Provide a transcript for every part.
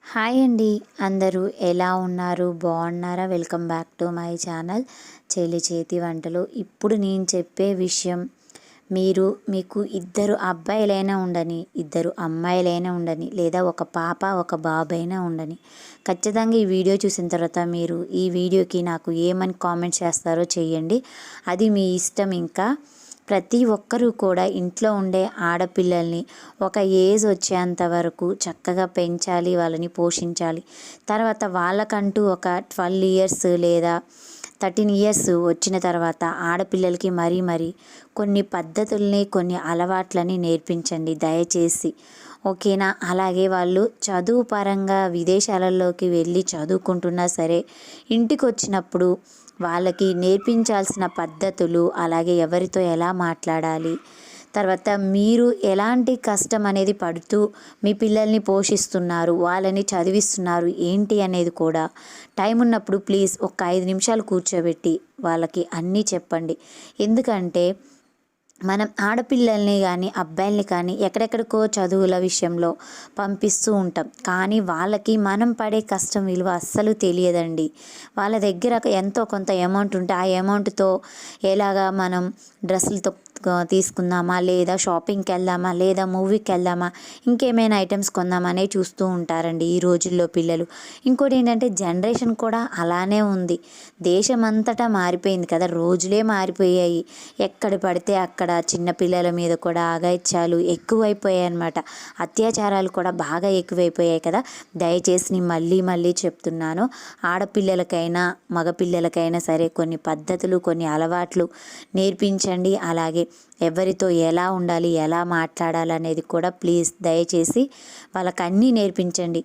Hi అండి. అందరూ ఎలా ఉన్నారు? బాగున్నారా? Welcome back to my channel చెల్లి చేతి వంటలు. ఇప్పుడు నేను చెప్పే విషయం మీకు ఇద్దరు అబ్బాయిలైనా ఉండని, ఇద్దరు అమ్మాయిలైనా ఉండని, లేదా ఒక పాప ఒక బాబైనా ఉండని, ఖచ్చితంగా ఈ వీడియో చూసిన తర్వాత మీరు ఈ వీడియోకి నాకు ఏమని కామెంట్ చేస్తారో చేయండి. అది మీ ఇష్టం. ఇంకా ప్రతి ఒక్కరూ కూడా ఇంట్లో ఉండే ఆడపిల్లల్ని ఒక ఏజ్ వచ్చేంత వరకు చక్కగా పెంచాలి, వాళ్ళని పోషించాలి. తర్వాత వాళ్ళకంటూ ఒక 12 ఇయర్స్ లేదా 13 ఇయర్స్ వచ్చిన తర్వాత ఆడపిల్లలకి మరీ కొన్ని పద్ధతుల్ని, కొన్ని అలవాట్లని నేర్పించండి దయచేసి. ఓకేనా? అలాగే వాళ్ళు చదువు పరంగా విదేశాలలోకి వెళ్ళి చదువుకుంటున్నా సరే, ఇంటికి వచ్చినప్పుడు వాళ్ళకి నేర్పించాల్సిన పద్ధతులు, అలాగే ఎవరితో ఎలా మాట్లాడాలి, తర్వాత మీరు ఎలాంటి కష్టం అనేది పడుతూ మీ పిల్లల్ని పోషిస్తున్నారు, వాళ్ళని చదివిస్తున్నారు ఏంటి అనేది కూడా టైం ఉన్నప్పుడు ప్లీజ్ ఒక 5 నిమిషాలు కూర్చోబెట్టి వాళ్ళకి అన్నీ చెప్పండి. ఎందుకంటే మనం ఆడపిల్లల్ని కానీ అబ్బాయిల్ని కానీ ఎక్కడెక్కడికో చదువుల విషయంలో పంపిస్తూ ఉంటాం, కానీ వాళ్ళకి మనం పడే కష్టం విలువ అస్సలు తెలియదండి. వాళ్ళ దగ్గర ఎంతో కొంత అమౌంట్ ఉంటే ఆ అమౌంట్తో ఎలాగా మనం డ్రెస్సులతో తీసుకుందామా, లేదా షాపింగ్కి వెళ్దామా, లేదా మూవీకి వెళ్దామా, ఇంకేమైనా ఐటమ్స్ కొందామనే చూస్తూ ఉంటారండి ఈ రోజుల్లో పిల్లలు. ఇంకోటి ఏంటంటే జనరేషన్ కూడా అలానే ఉంది. దేశం అంతటా మారిపోయింది కదా, రోజులే మారిపోయాయి. ఎక్కడ పడితే అక్కడ చిన్నపిల్లల మీద కూడా అఘాయిత్యాలు ఎక్కువైపోయాయి అన్నమాట. అత్యాచారాలు కూడా బాగా ఎక్కువైపోయాయి కదా. దయచేసి నేను మళ్ళీ చెప్తున్నాను, ఆడపిల్లలకైనా మగపిల్లలకైనా సరే కొన్ని పద్ధతులు, కొన్ని అలవాట్లు నేర్పించండి. అలాగే ఎవరితో ఎలా ఉండాలి, ఎలా మాట్లాడాలి అనేది కూడా ప్లీజ్ దయచేసి వాళ్ళకి అన్నీ నేర్పించండి.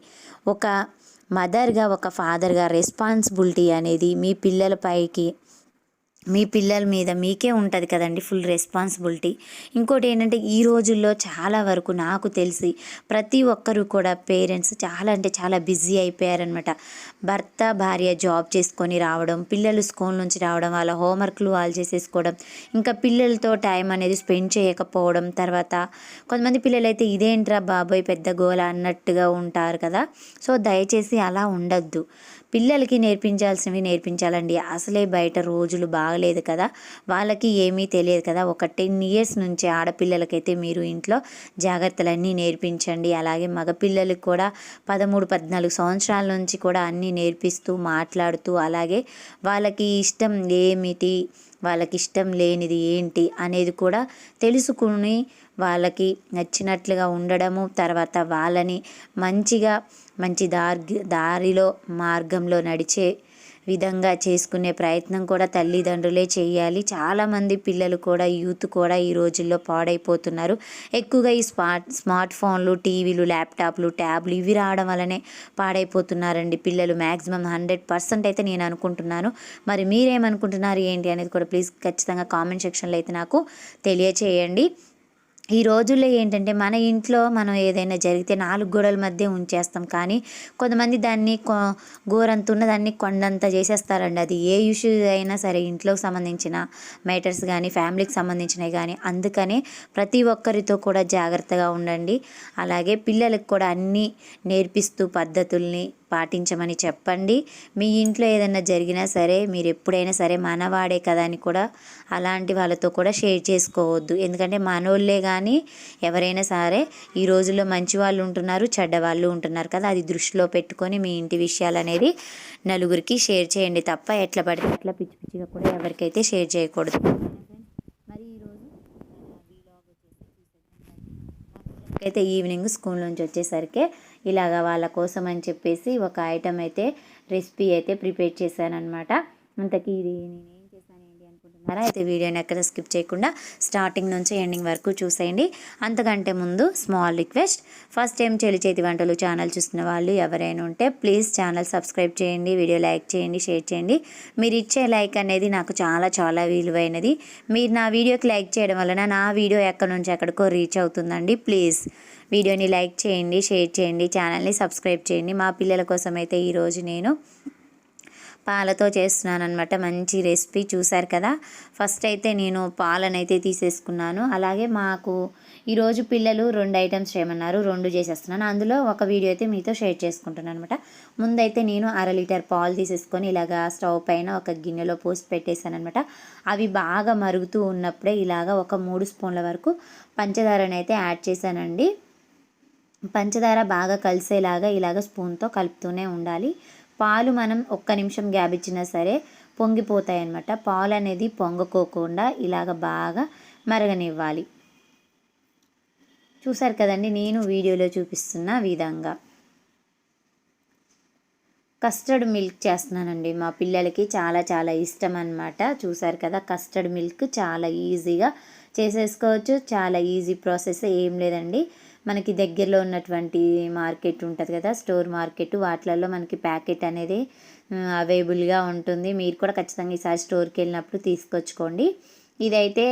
ఒక మదర్గా, ఒక ఫాదర్గా రెస్పాన్సిబిలిటీ అనేది మీ పిల్లల మీద మీకే ఉంటుంది కదండి, ఫుల్ రెస్పాన్సిబిలిటీ. ఇంకోటి ఏంటంటే ఈ రోజుల్లో చాలా వరకు నాకు తెలిసి ప్రతి ఒక్కరు కూడా పేరెంట్స్ చాలా అంటే చాలా బిజీ అయిపోయారనమాట. భర్త భార్య జాబ్ చేసుకొని రావడం, పిల్లలు స్కూల్ నుంచి రావడం, వాళ్ళ హోంవర్క్లు వాళ్ళు చేసేసుకోవడం, ఇంకా పిల్లలతో టైం అనేది స్పెండ్ చేయకపోవడం. తర్వాత కొంతమంది పిల్లలైతే ఇదేంట్రా బాబోయ్ పెద్ద గోల అన్నట్టుగా ఉంటారు కదా. సో దయచేసి అలా ఉండద్దు. పిల్లలకి నేర్పించాల్సినవి నేర్పించాలండి. అసలే బయట రోజులు బాగలేదు కదా, వాళ్ళకి ఏమీ తెలియదు కదా. ఒక 10 ఇయర్స్ నుంచి ఆడపిల్లలకైతే మీరు ఇంట్లో జాగ్రత్తలన్నీ నేర్పించండి. అలాగే మగపిల్లలకి కూడా 13, 14 సంవత్సరాల నుంచి కూడా అన్నీ నేర్పిస్తూ మాట్లాడుతూ, అలాగే వాళ్ళకి ఇష్టం ఏమిటి, వాళ్ళకి ఇష్టం లేనిది ఏంటి అనేది కూడా తెలుసుకుని వాళ్ళకి నచ్చినట్లుగా ఉండడము. తర్వాత వాళ్ళని మంచి దారిలో మార్గంలో నడిచే విధంగా చేసుకునే ప్రయత్నం కూడా తల్లిదండ్రులే చేయాలి. చాలామంది పిల్లలు కూడా, యూత్ కూడా ఈ రోజుల్లో పాడైపోతున్నారు. ఎక్కువగా ఈ స్మార్ట్ ఫోన్లు, టీవీలు, ల్యాప్టాప్లు, ట్యాబ్లు ఇవి రావడం వల్లనే పాడైపోతున్నారండి పిల్లలు. మ్యాక్సిమం 100% అయితే నేను అనుకుంటున్నాను. మరి మీరేమనుకుంటున్నారు ఏంటి అనేది కూడా ప్లీజ్ ఖచ్చితంగా కామెంట్ సెక్షన్లో అయితే నాకు తెలియచేయండి. ఈ రోజుల్లో ఏంటంటే మన ఇంట్లో మనం ఏదైనా జరిగితే 4 గోడల మధ్య ఉంచేస్తాం, కానీ కొంతమంది దాన్ని గోరంత ఉన్నదాన్ని కొండంత చేసేస్తారండి. అది ఏ ఇష్యూ అయినా సరే, ఇంట్లోకి సంబంధించిన మ్యాటర్స్ కానీ, ఫ్యామిలీకి సంబంధించినవి కానీ. అందుకనే ప్రతి ఒక్కరితో కూడా జాగ్రత్తగా ఉండండి. అలాగే పిల్లలకు కూడా అన్నీ నేర్పిస్తూ పద్ధతుల్ని పాటించమని చెప్పండి. మీ ఇంట్లో ఏదైనా జరిగినా సరే మీరు ఎప్పుడైనా సరే మనవాడే కదా అని కూడా అలాంటి వాళ్ళతో కూడా షేర్ చేసుకోవద్దు. ఎందుకంటే మనోళ్ళే కానీ ఎవరైనా సరే ఈ రోజుల్లో మంచి వాళ్ళు ఉంటున్నారు, చెడ్డవాళ్ళు ఉంటున్నారు కదా. అది దృష్టిలో పెట్టుకొని మీ ఇంటి విషయాలు అనేది నలుగురికి షేర్ చేయండి తప్ప ఎట్లా పడితే అట్లా పిచ్చి పిచ్చిగా కూడా ఎవరికైతే షేర్ చేయకూడదు. మరి ఈరోజు అయితే ఈవినింగ్ స్కూల్ నుంచి వచ్చేసరికి ఇలాగ వాళ్ళ కోసం అని చెప్పేసి ఒక ఐటమ్ అయితే రెసిపీ అయితే ప్రిపేర్ చేశాను అనమాట. ఇంతకీ ఇది నేనేం చేశాను ఏంటి అనుకుంటున్నారా? అయితే వీడియోని ఎక్కడ స్కిప్ చేయకుండా స్టార్టింగ్ నుంచి ఎండింగ్ వరకు చూసేయండి. అంతకంటే ముందు స్మాల్ రిక్వెస్ట్, ఫస్ట్ టైం చెల్లి చేతి వంటలు ఛానల్ చూస్తున్న వాళ్ళు ఎవరైనా ఉంటే ప్లీజ్ ఛానల్ సబ్స్క్రైబ్ చేయండి, వీడియో లైక్ చేయండి, షేర్ చేయండి. మీరు ఇచ్చే లైక్ అనేది నాకు చాలా విలువైనది. మీరు నా వీడియోకి లైక్ చేయడం వలన నా వీడియో ఎక్కడి నుంచి ఎక్కడికో రీచ్ అవుతుందండి. ప్లీజ్ వీడియోని లైక్ చేయండి, షేర్ చేయండి, ఛానల్ని సబ్స్క్రైబ్ చేయండి. మా పిల్లల కోసం అయితే ఈరోజు నేను పాలతో చేస్తున్నాను అనమాట. మంచి రెసిపీ చూసారు కదా. ఫస్ట్ అయితే నేను పాలనైతే తీసేసుకున్నాను. అలాగే మాకు ఈరోజు పిల్లలు 2 ఐటమ్స్ చేయమన్నారు, 2 చేసేస్తున్నాను. అందులో ఒక వీడియో అయితే మీతో షేర్ చేసుకుంటున్నాను అనమాట. ముందైతే నేను 1/2 లీటర్ పాలు తీసేసుకొని ఇలాగా స్టవ్ పైన ఒక గిన్నెలో పోసి పెట్టేశాను అనమాట. అవి బాగా మరుగుతూ ఉన్నప్పుడే ఇలాగ ఒక 3 స్పూన్ల వరకు పంచదారని అయితే యాడ్ చేశానండి. పంచదార బాగా కలిసేలాగా ఇలాగ స్పూన్తో కలుపుతూనే ఉండాలి. పాలు మనం ఒక్క నిమిషం గ్యాప్ ఇచ్చినా సరే పొంగిపోతాయి అన్నమాట. పాలు అనేది పొంగకోకుండా ఇలాగ బాగా మరగనివ్వాలి. చూసారు కదండి, నేను వీడియోలో చూపిస్తున్న విధంగా కస్టర్డ్ మిల్క్ చేస్తున్నానండి. మా పిల్లలకి చాలా చాలా ఇష్టం అన్నమాట. చూసారు కదా, కస్టర్డ్ మిల్క్ చాలా ఈజీగా చేసేసుకోవచ్చు. చాలా ఈజీ ప్రాసెస్, ఏం లేదండి. మనకి దగ్గరలో ఉన్నటువంటి మార్కెట్ ఉంటుంది కదా, స్టోర్ మార్కెట్, వాటిలలో మనకి ప్యాకెట్ అనేది అవైలబుల్గా ఉంటుంది. మీరు కూడా ఖచ్చితంగా ఈసారి స్టోర్కి వెళ్ళినప్పుడు తీసుకొచ్చుకోండి. ఇదైతే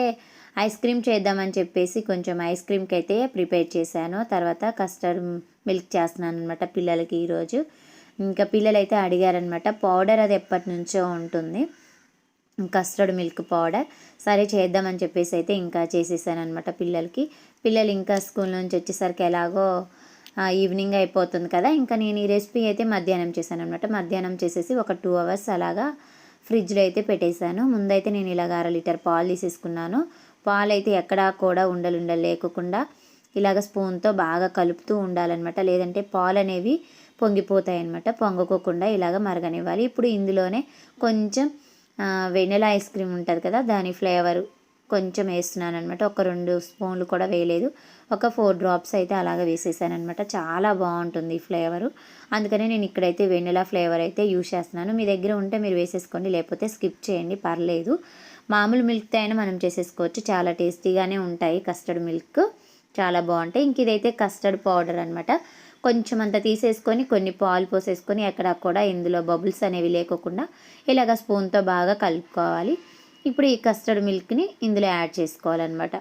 ఐస్ క్రీమ్ చేద్దామని చెప్పేసి కొంచెం ఐస్ క్రీమ్కి అయితే ప్రిపేర్ చేశాను. తర్వాత కస్టర్డ్ మిల్క్ చేస్తున్నాను అనమాట పిల్లలకి ఈరోజు. ఇంకా పిల్లలు అయితే అడిగారనమాట. పౌడర్ అది ఎప్పటి నుంచో ఉంటుంది, కస్టర్డ్ మిల్క్ పౌడర్. సరే చేద్దామని చెప్పేసి అయితే ఇంకా చేసేసాను అనమాట పిల్లలకి. పిల్లలు ఇంకా స్కూల్ నుంచి వచ్చేసరికి ఎలాగో ఈవినింగ్ అయిపోతుంది కదా. ఇంకా నేను ఈ రెసిపీ అయితే మధ్యాహ్నం చేశాను అనమాట. మధ్యాహ్నం చేసేసి ఒక 2 అవర్స్ అలాగా ఫ్రిడ్జ్లో అయితే పెట్టేశాను. ముందైతే నేను ఇలాగ 1/2 లీటర్ పాలు తీసేసుకున్నాను. పాలు అయితే ఎక్కడా కూడా ఉండలు లేకుండా ఇలాగ స్పూన్తో బాగా కలుపుతూ ఉండాలన్నమాట. లేదంటే పాలు అనేవి పొంగిపోతాయి అన్నమాట. పొంగకోకుండా ఇలాగ మరగనివ్వాలి. ఇప్పుడు ఇందులోనే కొంచెం వెనిలా ఐస్ క్రీమ్ ఉంటుంది కదా, దాని ఫ్లేవర్ కొంచెం వేస్తున్నాను అనమాట. ఒక 2 స్పూన్లు కూడా వేయలేదు, ఒక 4 డ్రాప్స్ అయితే అలాగ వేసేసాను అనమాట. చాలా బాగుంటుంది ఈ ఫ్లేవరు. అందుకనే నేను ఇక్కడైతే వెనిలా ఫ్లేవర్ అయితే యూజ్ చేస్తున్నాను. మీ దగ్గర ఉంటే మీరు వేసేసుకోండి, లేకపోతే స్కిప్ చేయండి, పర్లేదు. మామూలు మిల్క్తో అయినా మనం చేసేసుకోవచ్చు. చాలా టేస్టీగానే ఉంటాయి కస్టర్డ్ మిల్క్, చాలా బాగుంటాయి. ఇంక ఇదైతే కస్టర్డ్ పౌడర్ అనమాట. కొంచెం అంత తీసేసుకొని కొన్ని పాలు పోసేసుకొని ఎక్కడ కూడా ఇందులో బబుల్స్ అనేవి లేకోకుండా ఇలాగ స్పూన్తో బాగా కలుపుకోవాలి. ఇప్పుడు ఈ కస్టర్డ్ మిల్క్ని ఇందులో యాడ్ చేసుకోవాలన్నమాట.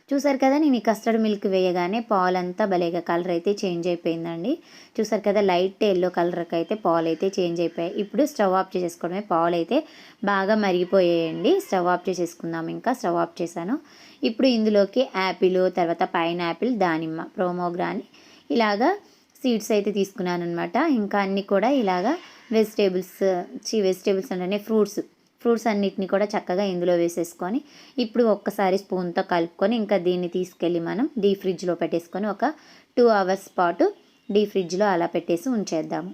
చూసారు కదా, నేను ఈ కస్టర్డ్ మిల్క్ వేయగానే పాలంతా భలేగా కలర్ అయితే చేంజ్ అయిపోయిందండి. చూసారు కదా, లైట్ ఎల్లో కలర్కి అయితే పాలు అయితే చేంజ్ అయిపోయాయి. ఇప్పుడు స్టవ్ ఆఫ్ చేసేసుకోవడమే. పాలు అయితే బాగా మరిగిపోయాయండి. స్టవ్ ఆఫ్ చేసేసుకుందాం. ఇంకా స్టవ్ ఆఫ్ చేశాను. ఇప్పుడు ఇందులోకి యాపిల్, తర్వాత పైనాపిల్, దానిమ్మ, ప్రోమోగ్రాని ఇలాగా సీడ్స్ అయితే తీసుకున్నాను అనమాట. ఇంకా అన్నీ కూడా ఇలాగా వెజిటేబుల్స్ అంటే ఫ్రూట్స్ అన్నిటిని కూడా చక్కగా ఇందులో వేసేసుకొని ఇప్పుడు ఒక్కసారి స్పూన్తో కలుపుకొని ఇంకా దీన్ని తీసుకెళ్ళి మనం డీప్ ఫ్రిడ్జ్లో పెట్టేసుకొని ఒక 2 అవర్స్ పాటు డీప్ ఫ్రిడ్జ్లో అలా పెట్టేసి ఉంచేద్దాము.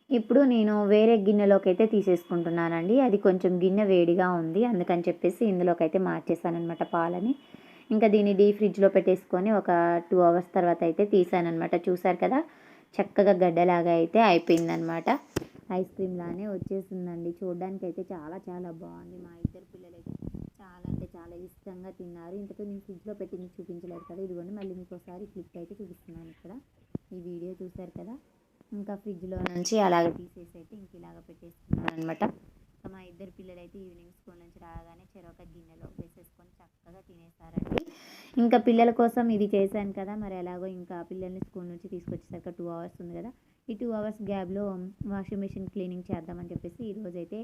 ఇప్పుడు నేను వేరే గిన్నెలోకి అయితే తీసేసుకుంటున్నానండి. అది కొంచెం గిన్నె వేడిగా ఉంది, అందుకని చెప్పేసి ఇందులోకి అయితే మార్చేసానమాట పాలని. ఇంకా దీన్ని డీప్ ఫ్రిడ్జ్లో పెట్టేసుకొని ఒక 2 అవర్స్ తర్వాత అయితే తీసానమాట. చూసారు కదా, చక్కగా గడ్డలాగా అయితే అయిపోయిందనమాట. ఐస్ క్రీమ్ లానే వచ్చేసిందండి. చూడడానికి అయితే చాలా చాలా బాగుంది. మా ఇద్దరు పిల్లలైతే చాలా అంటే చాలా ఇష్టంగా తిన్నారు. ఇంతకు నేను ఫ్రిడ్జ్లో పెట్టి మీకు చూపించలేదు కదా, ఇదిగోండి మళ్ళీ మీకు ఒకసారి క్లిప్ అయితే చూపిస్తున్నాను. ఇక్కడ ఈ వీడియో చూసారు కదా, ఇంకా ఫ్రిడ్జ్లో నుంచి అలాగ తీసేసి అయితే ఇంక ఇలాగ పెట్టేసుకున్నాను అనమాట. మా ఇద్దరు పిల్లలు అయితే ఈవినింగ్ స్కూల్ నుంచి రాగానే చెరొక గిన్నెలో వేసేసుకొని చక్కగా తినేసారండి. ఇంకా పిల్లల కోసం ఇది చేశాను కదా, మరి ఎలాగో ఇంకా పిల్లల్ని స్కూల్ నుంచి తీసుకొచ్చేసరికి 2 అవర్స్ ఉంది కదా, ఈ 2 అవర్స్ గ్యాప్లో వాషింగ్ మిషన్ క్లీనింగ్ చేద్దామని చెప్పేసి ఈరోజు అయితే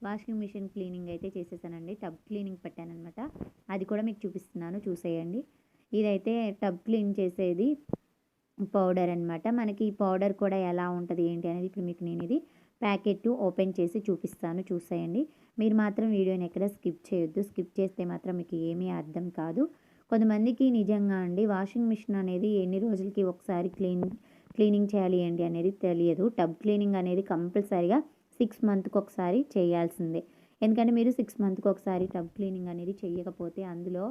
వాషింగ్ మిషన్ క్లీనింగ్ అయితే చేసేసానండి. టబ్ క్లీనింగ్ పెట్టానమాట. అది కూడా మీకు చూపిస్తున్నాను, చూసేయండి. ఇదైతే టబ్ క్లీన్ చేసేది పౌడర్ అనమాట. మనకి ఈ పౌడర్ కూడా ఎలా ఉంటుంది ఏంటి అనేది ఇప్పుడు మీకు నేను ఇది ప్యాకెట్ ఓపెన్ చేసి చూపిస్తాను, చూసేయండి. మీరు మాత్రం వీడియోని ఎక్కడ స్కిప్ చేయొద్దు. స్కిప్ చేస్తే మాత్రం మీకు ఏమీ అర్థం కాదు. కొంతమందికి నిజంగా అండి వాషింగ్ మిషన్ అనేది ఎన్ని రోజులకి ఒకసారి క్లీనింగ్ చేయాలి ఏంటి అనేది తెలియదు. టబ్ క్లీనింగ్ అనేది కంపల్సరీగా 6 మంత్కి ఒకసారి చేయాల్సిందే. ఎందుకంటే మీరు 6 మంత్కి ఒకసారి టబ్ క్లీనింగ్ అనేది చేయకపోతే అందులో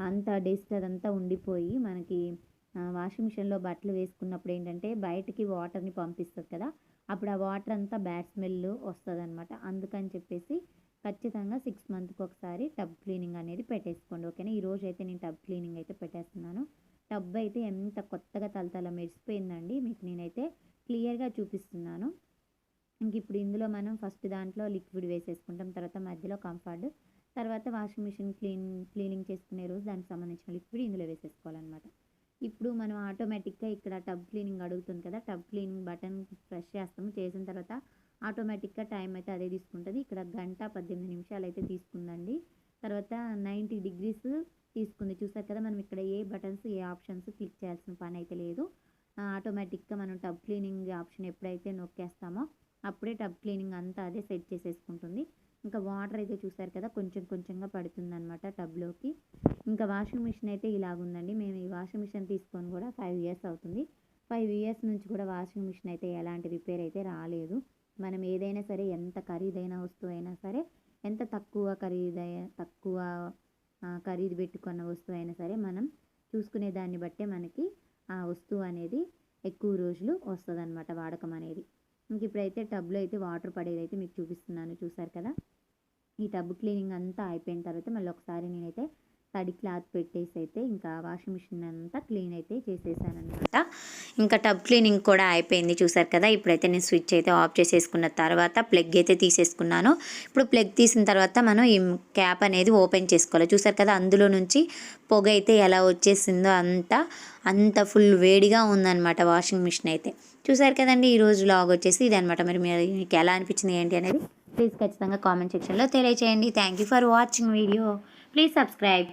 అంత డస్ట్ అదంతా ఉండిపోయి మనకి వాషింగ్ మిషన్లో బట్టలు వేసుకున్నప్పుడు ఏంటంటే బయటికి వాటర్ని పంపిస్తుంది కదా, అప్పుడు ఆ వాటర్ అంతా బ్యాడ్ స్మెల్ వస్తుంది అనమాట. అందుకని చెప్పేసి ఖచ్చితంగా 6 మంత్కి ఒకసారి టబ్ క్లీనింగ్ అనేది పెట్టేసుకోండి, ఓకేనా. ఈరోజు అయితే నేను టబ్ క్లీనింగ్ అయితే పెట్టేస్తున్నాను. టబ్ అయితే ఎంత కొత్తగా తలతల మెరిసిపోయిందండి, మీకు నేనైతే క్లియర్గా చూపిస్తున్నాను. ఇంక ఇప్పుడు ఇందులో మనం ఫస్ట్ దాంట్లో లిక్విడ్ వేసేసుకుంటాం, తర్వాత మధ్యలో కంఫర్ట్, తర్వాత వాషింగ్ మిషన్ క్లీనింగ్ చేసుకునే రోజు దానికి సంబంధించిన లిక్విడ్ ఇందులో వేసేసుకోవాలన్నమాట. ఇప్పుడు మనం ఆటోమేటిక్గా ఇక్కడ టబ్ క్లీనింగ్ అడుగుతుంది కదా, టబ్ క్లీనింగ్ బటన్ ప్రెస్ చేస్తాము. చేసిన తర్వాత ఆటోమేటిక్గా టైం అయితే అదే తీసుకుంటుంది. ఇక్కడ 1:18 నిమిషాలు అయితే తీసుకుందండి. తర్వాత 90 డిగ్రీస్ తీసుకుంది. చూసారు కదా, మనం ఇక్కడ ఏ బటన్స్ ఏ ఆప్షన్స్ క్లిక్ చేయాల్సిన పని అయితే లేదు. ఆటోమేటిక్గా మనం టబ్ క్లీనింగ్ ఆప్షన్ ఎప్పుడైతే నొక్కేస్తామో అప్పుడే టబ్ క్లీనింగ్ అంతా అదే సెట్ చేసేసుకుంటుంది. ఇంకా వాటర్ అయితే చూసారు కదా, కొంచెం కొంచెంగా పడుతుందనమాట టబ్లోకి. ఇంకా వాషింగ్ మిషన్ అయితే ఇలాగుందండి. మేము ఈ వాషింగ్ మిషన్ తీసుకొని కూడా 5 ఇయర్స్ అవుతుంది. 5 ఇయర్స్ నుంచి కూడా వాషింగ్ మిషన్ అయితే ఎలాంటి రిపేర్ అయితే రాలేదు. మనం ఏదైనా సరే, ఎంత ఖరీదైన వస్తువు అయినా సరే, ఎంత తక్కువ ఖరీదు పెట్టుకున్న వస్తువు అయినా సరే, మనం చూసుకునే దాన్ని బట్టే మనకి ఆ వస్తువు అనేది ఎక్కువ రోజులు వస్తుందన్నమాట వాడకం అనేది. ఇంక ఇప్పుడైతే టబ్లో అయితే వాటర్ పడేదైతే మీకు చూపిస్తున్నాను. చూసారు కదా, ఈ టబ్ క్లీనింగ్ అంతా అయిపోయిన తర్వాత మళ్ళీ ఒకసారి నేనైతే తడి క్లాత్ పెట్టేసి అయితే ఇంకా వాషింగ్ మిషన్ అంతా క్లీన్ అయితే చేసేసాను అనమాట. ఇంకా టబ్ క్లీనింగ్ కూడా అయిపోయింది. చూసారు కదా, ఇప్పుడైతే నేను స్విచ్ అయితే ఆఫ్ చేసేసుకున్న తర్వాత ప్లగ్ అయితే తీసేసుకున్నాను. ఇప్పుడు ప్లగ్ తీసిన తర్వాత మనం ఈ క్యాప్ అనేది ఓపెన్ చేసుకోవాలి. చూసారు కదా, అందులో నుంచి పొగ అయితే ఎలా వచ్చేసిందో అంత ఫుల్ వేడిగా ఉందన్నమాట వాషింగ్ మిషన్ అయితే. చూసారు కదండి, ఈరోజు వ్లాగ్ వచ్చేసి ఇదనమాట. మరి మీకు ఎలా అనిపించింది ఏంటి అనేది ప్లీజ్ ఖచ్చితంగా కామెంట్ సెక్షన్లో తెలియచేయండి. Thank you for watching video. Please subscribe.